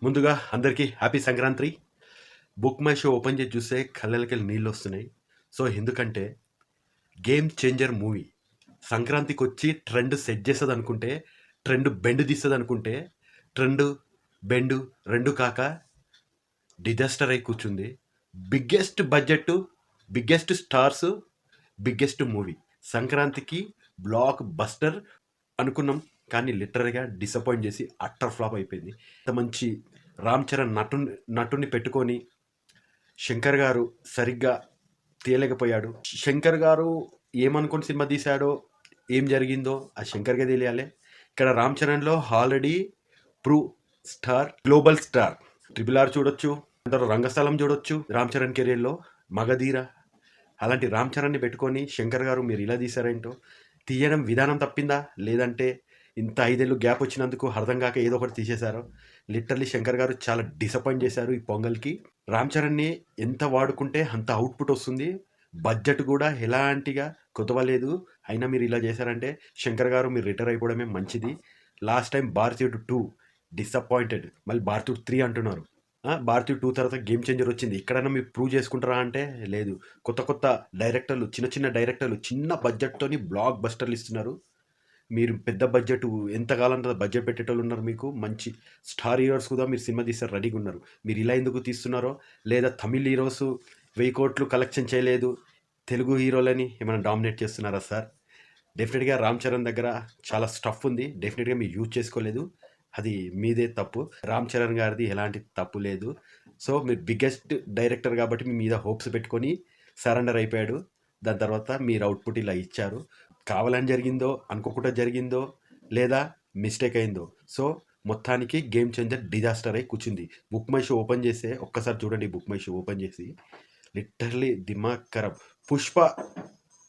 ముందుగా అందరికీ happy Sankranti. Book my show open చేసి చూస్తే కళ్ళకెళ్ళి నీళ్ళు వస్తున్నాయి. సో ఎందుకంటే గేమ్ చేంజర్ మూవీ సంక్రాంతికి వచ్చి ట్రెండ్ సెట్ చేస్తుంది అనుకుంటే, ట్రెండ్ బెండ్ తీస్తుంది అనుకుంటే, ట్రెండ్ బెండ్ రెండు కాక డిజాస్టర్ అయి కూర్చుంది. Biggest budget, biggest stars, biggest movie సంక్రాంతికి బ్లాక్ బస్టర్ అనుకున్నాం. కానీ లిటరల్గా డిసప్పాయింట్ చేసి అట్టర్ ఫ్లాప్ అయిపోయింది. ఇంత మంచి రామ్ చరణ్ నటుని పెట్టుకొని శంకర్ గారు సరిగ్గా తీయలేకపోయాడు. శంకర్ గారు ఏమనుకుని సినిమా తీశాడో, ఏం జరిగిందో ఆ శంకర్గా తెలియాలి. ఇక్కడ రామ్ చరణ్లో already proved star, global star. Triple R చూడొచ్చు, అందరూ రంగస్థలం చూడొచ్చు. రామ్ చరణ్ కెరీర్లో మగధీర. అలాంటి రామ్ చరణ్ని పెట్టుకొని శంకర్ గారు మీరు ఇలా తీశారేంటో, తీయడం విధానం తప్పిందా, లేదంటే ఇంత 5 ఏళ్ళు గ్యాప్ వచ్చినందుకు అర్థం కాక ఏదో ఒకటి తీసేశారు. లిటరల్లీ శంకర్ గారు చాలా డిసప్పాయింట్ చేశారు ఈ పొంగల్కి. రామ్ చరణ్ని ఎంత వాడుకుంటే అంత అవుట్పుట్ వస్తుంది. బడ్జెట్ కూడా ఎలాంటిగా కుదవలేదు. అయినా మీరు ఇలా చేశారంటే శంకర్ గారు మీరు రిటైర్ అయిపోవడమే మంచిది. లాస్ట్ టైం భారతీయుడు 2 డిసప్పాయింటెడ్, మళ్ళీ భారతీయుడు 3 అంటున్నారు. భారతీయుడు 2 తర్వాత గేమ్ చేంజర్ వచ్చింది. ఎక్కడైనా మీరు ప్రూవ్ చేసుకుంటారా అంటే లేదు. కొత్త డైరెక్టర్లు, చిన్న డైరెక్టర్లు చిన్న బడ్జెట్తోని బ్లాక్ బస్టర్లు ఇస్తున్నారు. మీరు పెద్ద బడ్జెట్ ఎంతకాలం బడ్జెట్ పెట్టేటోళ్ళు ఉన్నారు. మీకు మంచి స్టార్ హీరోస్ కూడా మీరు సినిమా తీస్తారు రెడీగా ఉన్నారు. మీరు ఇలా ఎందుకు తీస్తున్నారో, లేదా తమిళ్ హీరోస్ 1000 కోట్లు కలెక్షన్ చేయలేదు, తెలుగు హీరోలని ఏమైనా డామినేట్ చేస్తున్నారా సార్? డెఫినెట్గా రామ్ చరణ్ దగ్గర చాలా స్టఫ్ ఉంది. డెఫినెట్గా మీరు యూజ్ చేసుకోలేదు, అది మీదే తప్పు. రామ్ చరణ్ గారిది ఎలాంటి తప్పు లేదు. సో మీరు బిగ్గెస్ట్ డైరెక్టర్ కాబట్టి మీ మీద హోప్స్ పెట్టుకొని సరెండర్ అయిపోయాడు. దాని తర్వాత మీరు అవుట్పుట్ ఇలా ఇచ్చారు. కావాలని జరిగిందో, అనుకోకుండా జరిగిందో, లేదా మిస్టేక్ అయిందో, సో మొత్తానికి గేమ్ చేంజర్ డిజాస్టర్ అయి కూర్చుంది. బుక్ మై షో ఓపెన్ చేస్తే ఒక్కసారి చూడండి. బుక్ మై షో ఓపెన్ చేసి లిటరలీ దిమాగ్ ఖరాబ్.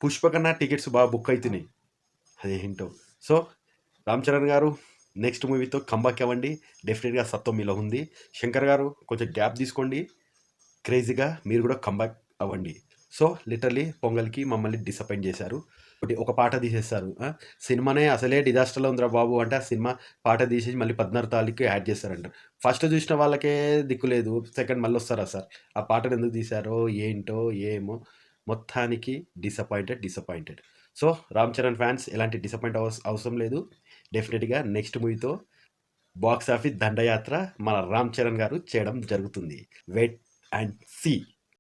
పుష్ప కన్నా టికెట్స్ బాగా బుక్ అవుతున్నాయి, అదేంటో. సో రామ్ చరణ్ గారు నెక్స్ట్ మూవీతో కంబ్యాక్ అవ్వండి. డెఫినెట్గా సత్వం మీలో ఉంది. శంకర్ గారు కొంచెం గ్యాప్ తీసుకోండి, క్రేజీగా మీరు కూడా కంబ్యాక్ అవ్వండి. సో లిటరలీ పొంగల్కి మమ్మల్ని డిసప్పాయింట్ చేశారు. ఒక పాట తీసేస్తారు. సినిమానే అసలే డిజాస్టర్లో ఉందిరా బాబు అంటే ఆ సినిమా పాట తీసేసి మళ్ళీ 16 తారీఖు యాడ్ చేస్తారంట. ఫస్ట్ చూసిన వాళ్ళకే దిక్కులేదు, సెకండ్ మళ్ళీ వస్తారా సార్? ఆ పాటను ఎందుకు తీశారో ఏంటో ఏమో, మొత్తానికి disappointed. So Ram Charan fans ఎలాంటి డిసప్పాయింట్ అవసరం లేదు. డెఫినెట్గా నెక్స్ట్ మూవీతో బాక్స్ ఆఫీస్ దండయాత్ర మన రామ్ చరణ్ గారు చేయడం జరుగుతుంది. Wait and see.